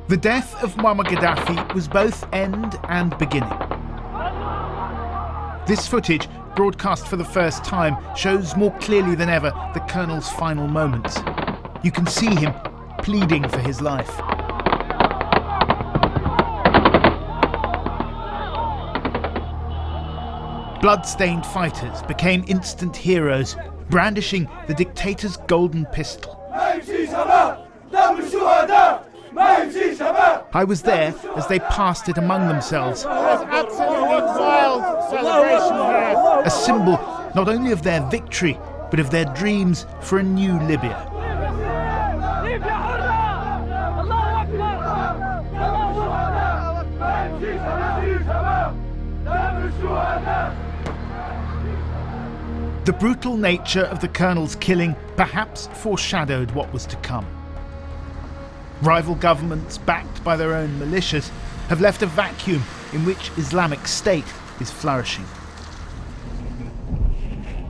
The death of Muammar Gaddafi was both end and beginning. This footage, broadcast for the first time, shows more clearly than ever the colonel's final moments. You can see him pleading for his life. Blood-stained fighters became instant heroes, brandishing the dictator's golden pistol. I was there as they passed it among themselves. There's absolutely wild celebration here. A symbol not only of their victory, but of their dreams for a new Libya. The brutal nature of the colonel's killing perhaps foreshadowed what was to come. Rival governments, backed by their own militias, have left a vacuum in which Islamic State is flourishing.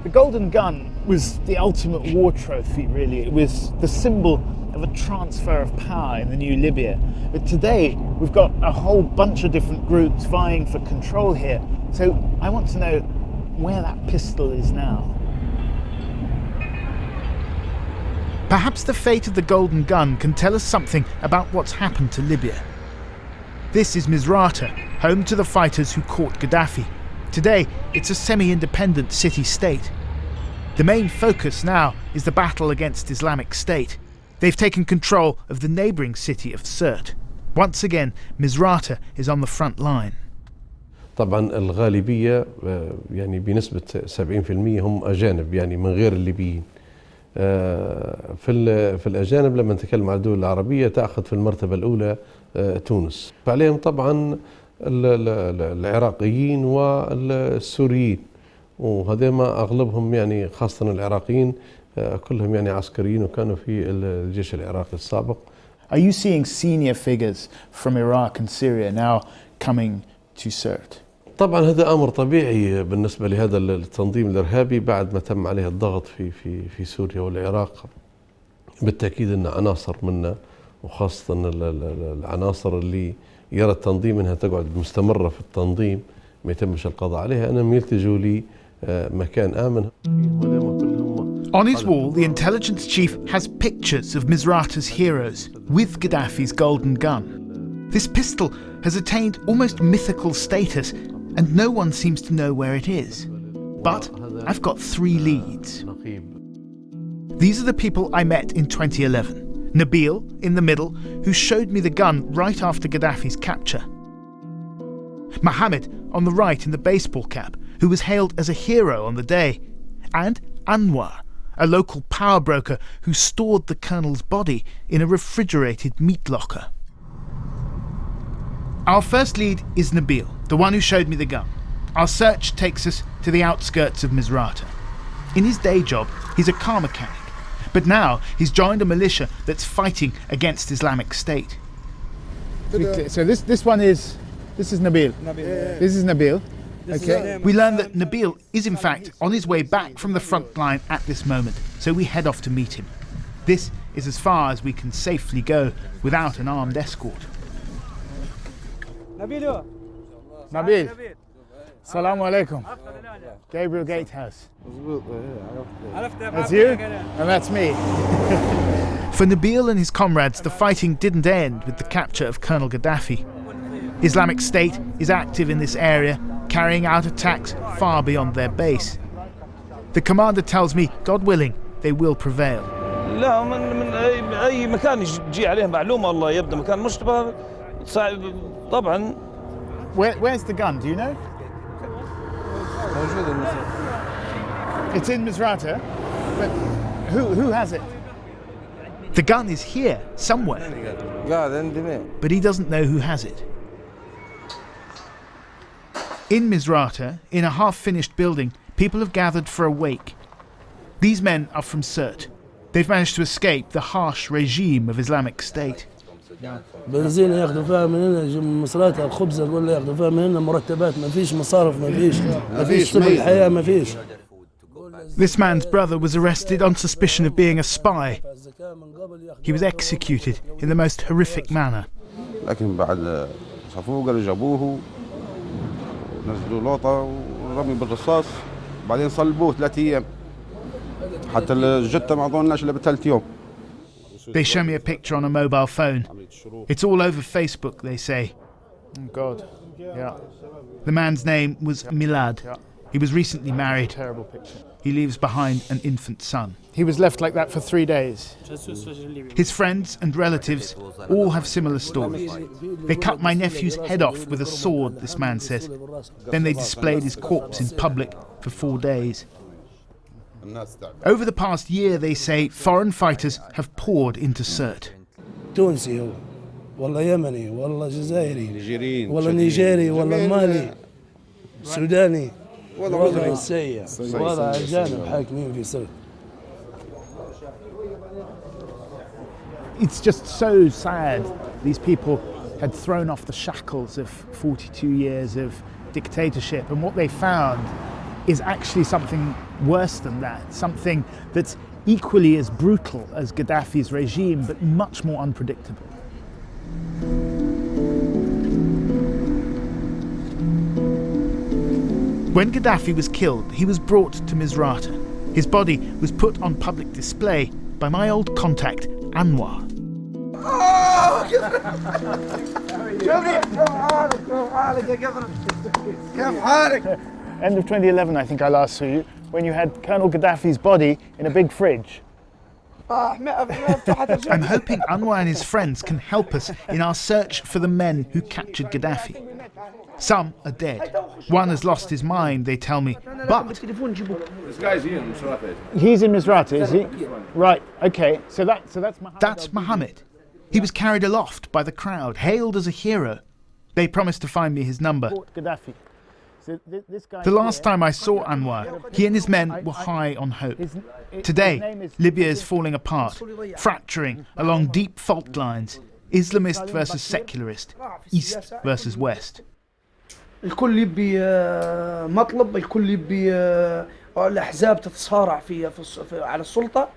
The Golden Gun was the ultimate war trophy, really. It was the symbol of a transfer of power in the new Libya. But today, we've got a whole bunch of different groups vying for control here. So I want to know where that pistol is now. Perhaps the fate of the Golden Gun can tell us something about what's happened to Libya. This is Misrata, home to the fighters who caught Gaddafi. Today, it's a semi-independent city-state. The main focus now is the battle against Islamic State. They've taken control of the neighbouring city of Sirte. Once again, Misrata is on the front line. طبعا الغالبية يعني بنسبة 70% هم أجانب يعني من غير الليبيين. في الأجانب لما نتكلم عن الدول العربية تأخذ في المرتبة الأولى تونس. فعليهم طبعا العراقيين والسوريين وهذما أغلبهم يعني خاصة العراقيين كلهم يعني عسكريين وكانوا في الجيش العراقي السابق. Are you seeing senior figures from Iraq and Syria now coming to Sirte? طبعا هذا امر طبيعي بالنسبه لهذا التنظيم الارهابي بعد ما تم عليه الضغط في سوريا والعراق. بالتاكيد ان عناصر منا وخاصه العناصر اللي يرى التنظيم انها تقعد مستمره في التنظيم ما يتمش القضاء عليها انهم يلتجوا لمكان امن. On his wall, the intelligence chief has pictures of Misrata's heroes with Gaddafi's golden gun. This pistol has attained almost mythical status, and no one seems to know where it is. But I've got 3 leads. These are the people I met in 2011. Nabil, in the middle, who showed me the gun right after Gaddafi's capture. Mohammed, on the right in the baseball cap, who was hailed as a hero on the day. And Anwar, a local power broker who stored the colonel's body in a refrigerated meat locker. Our first lead is Nabil, the one who showed me the gun. Our search takes us to the outskirts of Misrata. In his day job, he's a car mechanic, but now he's joined a militia that's fighting against Islamic State. So this is Nabil. This is Nabil. Okay. We learn that Nabil is in fact on his way back from the front line at this moment, so we head off to meet him. This is as far as we can safely go without an armed escort. Nabil. Assalamu alaikum. Gabriel Gatehouse. That's you? And that's me. For Nabil and his comrades, the fighting didn't end with the capture of Colonel Gaddafi. Islamic State is active in this area, carrying out attacks far beyond their base. The commander tells me, God willing, they will prevail. لا من أي مكان يجي عليه معلومة الله يبدأ مكان مشتبه طبعا. Where's the gun? Do you know? It's in Misrata, but who has it? The gun is here somewhere, but he doesn't know who has it. In Misrata, in a half-finished building, people have gathered for a wake. These men are from Sirte. They've managed to escape the harsh regime of Islamic State. بنزين ياخذوا فيها من هنا مصرات الخبز يقول ياخذوا فيها من هنا مرتبات ما فيش مصارف ما فيش سبل الحياه ما فيش This man's brother was arrested on suspicion of being a spy. He was executed in the most horrific manner. لكن بعد صفوه قالوا جابوه ونزلوا لوطة ورمي بالرصاص بعدين صلبوه 3 أيام حتى الجثة ما أعطوناش إلا ب3 يوم. They show me a picture on a mobile phone. It's all over Facebook, they say. Oh God. Yeah. The man's name was Milad. He was recently married. Terrible picture. He leaves behind an infant son. He was left like that for 3 days. His friends and relatives all have similar stories. They cut my nephew's head off with a sword, this man says. Then they displayed his corpse in public for 4 days. Over the past year, they say, foreign fighters have poured into Sirte. تونسي هو والله يمني والله جزائري والله نيجيري والله مالي سوداني وضع سيء وضع أجانب حاكمين في سرت. It's just so sad. These people had thrown off the shackles of 42 years of dictatorship, and what they found is actually something worse than that, something that's equally as brutal as Gaddafi's regime, but much more unpredictable. When Gaddafi was killed, he was brought to Misrata. His body was put on public display by my old contact, Anwar. End of 2011, I think I last saw you, when you had Colonel Gaddafi's body in a big fridge. I'm hoping Anwar and his friends can help us in our search for the men who captured Gaddafi. Some are dead. One has lost his mind, they tell me. But This guy's here in Misrata. He's in Misrata, is he? Right, okay. So that's Mohammed. that's Mohammed. He was carried aloft by the crowd, hailed as a hero. They promised to find me his number. Gaddafi. So this guy The last here- time I saw Anwar, he and his men were high on hope. Today, Libya is falling apart, fracturing along deep fault lines. Islamist versus secularist, East versus West. الكل يبي مطلب، الكل يبي الأحزاب تتصارع على السلطة،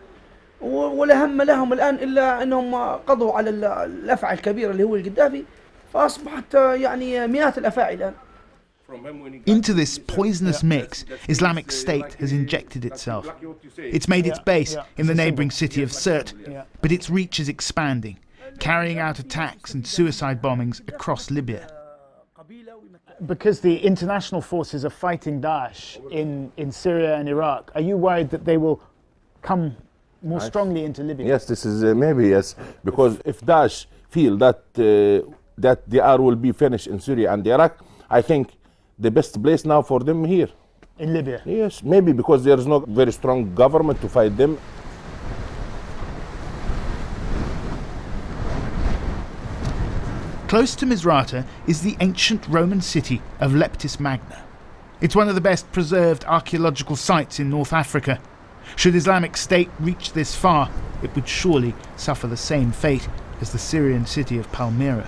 ولا هم لهم الآن إلا أنهم قضوا على الأفعى الكبيرة اللي هو القذافي، فأصبحت يعني مئات الأفاعي الآن. Into this poisonous mix, Islamic State has injected itself. It's made its base in the neighbouring city of Sirte, but its reach is expanding, carrying out attacks and suicide bombings across Libya. Because the international forces are fighting Daesh in Syria and Iraq, are you worried that they will come more strongly into Libya? Yes, this is maybe yes, because if Daesh feel that that the war will be finished in Syria and Iraq, I think the best place now for them here. In Libya? Yes, maybe because there is no very strong government to fight them. Close to Misrata is the ancient Roman city of Leptis Magna. It's one of the best preserved archaeological sites in North Africa. Should Islamic State reach this far, it would surely suffer the same fate as the Syrian city of Palmyra.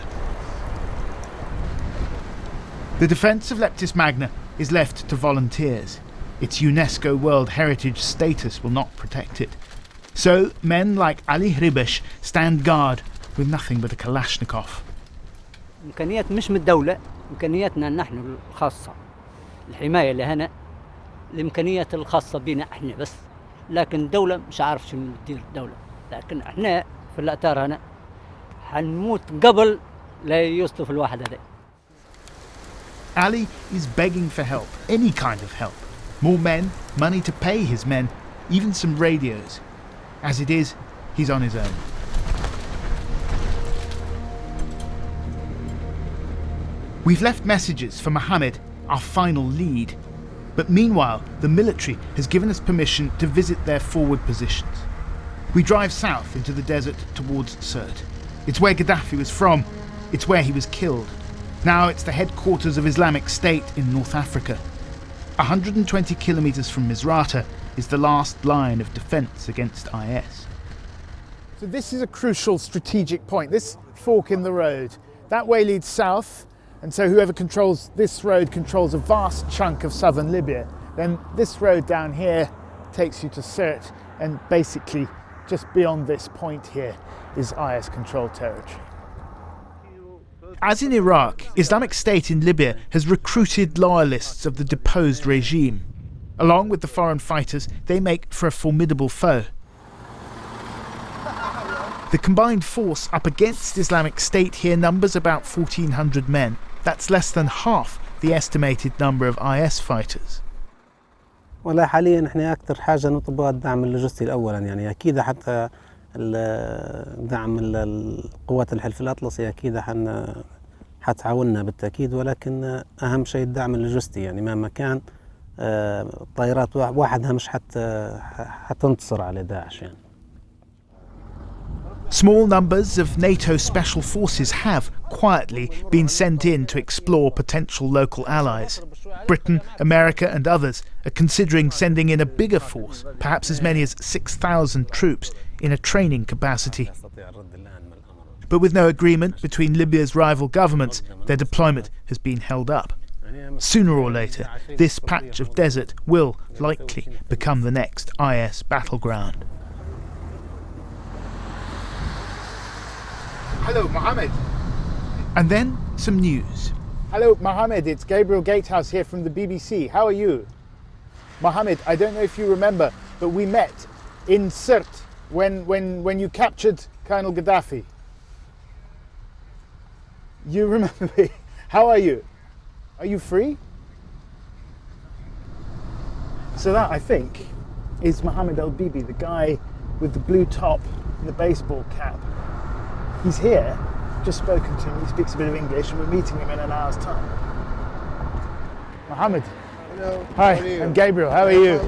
The defence of Leptis Magna is left to volunteers. Its UNESCO World Heritage status will not protect it. So men like Ali Hribash stand guard with nothing but a Kalashnikov. إمكانيات مش من الدولة، إمكانياتنا نحن الخاصة. الحماية لهنا الإمكانيات الخاصة بنا إحنا بس، لكن الدولة مش عارف شو تدير الدولة، لكن إحنا في الأتار هنا حنموت قبل لا يصطف الواحد هذا. Ali is begging for help, any kind of help. More men, money to pay his men, even some radios. As it is, he's on his own. We've left messages for Mohammed, our final lead. But meanwhile, the military has given us permission to visit their forward positions. We drive south into the desert towards Sirte. It's where Gaddafi was from. It's where he was killed. Now it's the headquarters of Islamic State in North Africa. 120 kilometres from Misrata is the last line of defence against IS. So this is a crucial strategic point, this fork in the road. That way leads south, and so whoever controls this road controls a vast chunk of southern Libya. Then this road down here takes you to Sirte, and basically just beyond this point here is IS-controlled territory. As in Iraq, Islamic State in Libya has recruited loyalists of the deposed regime. Along with the foreign fighters, they make for a formidable foe. The combined force up against Islamic State here numbers about 1,400 men. That's less than half the estimated number of IS fighters. والله حاليا احنا اكثر حاجه نطلبها الدعم اللوجستي اولا، يعني اكيد حتى دعم القوات الحلف الاطلسي اكيد حتعاوننا بالتاكيد، ولكن اهم شيء الدعم اللوجستي، يعني مهما كان طائرات وحدها مش حتنتصر على داعش يعني. Small numbers of NATO special forces have, quietly, been sent in to explore potential local allies. Britain, America and others are considering sending in a bigger force, perhaps as many as 6,000 troops, in a training capacity. But with no agreement between Libya's rival governments, their deployment has been held up. Sooner or later, this patch of desert will likely become the next IS battleground. Hello, Mohammed. And then some news. Hello, Mohammed. It's Gabriel Gatehouse here from the BBC. How are you? Mohammed, I don't know if you remember, but we met in Sirte when you captured Colonel Gaddafi. You remember me? How are you? Are you free? So that, I think, is Mohammed Al-Bibi, the guy with the blue top and the baseball cap. He's here, just spoken to him, he speaks a bit of English, and we're meeting him in an hour's time. Mohammed. Hello. Hi, I'm Gabriel, how are you?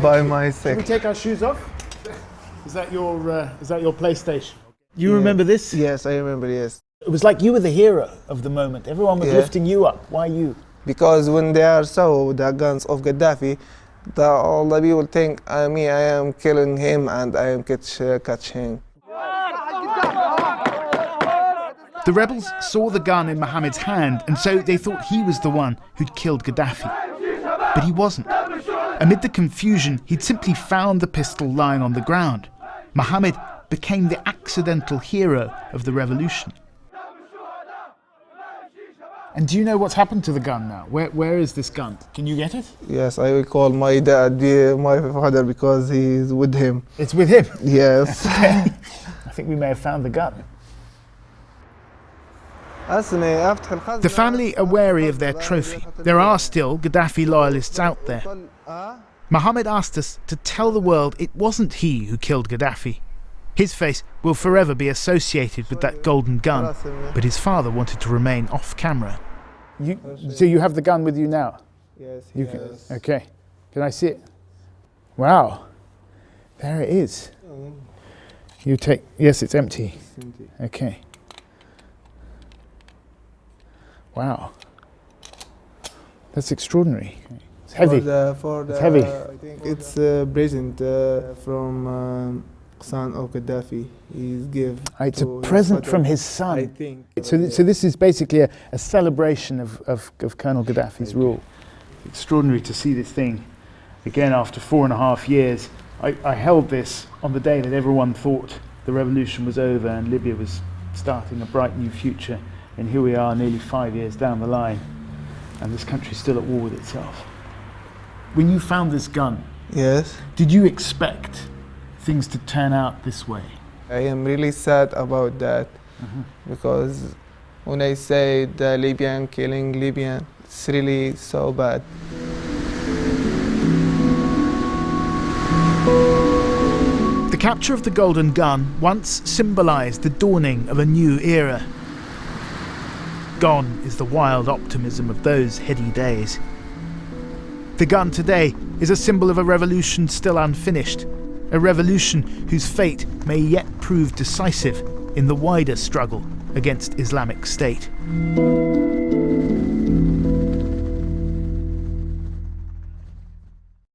By my side. Can we take our shoes off? Is that your PlayStation? You remember this? Yes, I remember, yes. It was like you were the hero of the moment. Everyone was lifting you up. Why you? Because when they saw the guns of Gaddafi, all the people think I am killing him and I am catch him. The rebels saw the gun in Mohammed's hand, and so they thought he was the one who'd killed Gaddafi. But he wasn't. Amid the confusion, he'd simply found the pistol lying on the ground. Mohammed became the accidental hero of the revolution. And do you know what's happened to the gun now? Where is this gun? Can you get it? Yes, I will call my dad, my father, because he's with him. It's with him? Yes. Okay. I think we may have found the gun. The family are wary of their trophy. There are still Gaddafi loyalists out there. Mohammed asked us to tell the world it wasn't he who killed Gaddafi. His face will forever be associated with that golden gun, but his father wanted to remain off camera. So you have the gun with you now? Yes, Okay. Can I see it? Wow. There it is. You take... Yes, it's empty. It's empty. Okay. Wow. That's extraordinary. It's heavy. It's heavy. I think it's a present from son of Gaddafi. It's a present from his son. I think. So this is basically a celebration of Colonel Gaddafi's rule. Extraordinary to see this thing again after 4.5 years. I held this on the day that everyone thought the revolution was over and Libya was starting a bright new future. And here we are nearly 5 years down the line, and this country's still at war with itself. When you found this gun, Yes. did you expect things to turn out this way? I am really sad about that because when I say the Libyan killing Libyan, it's really so bad. The capture of the golden gun once symbolised the dawning of a new era. Gone is the wild optimism of those heady days. The gun today is a symbol of a revolution still unfinished, a revolution whose fate may yet prove decisive in the wider struggle against Islamic State.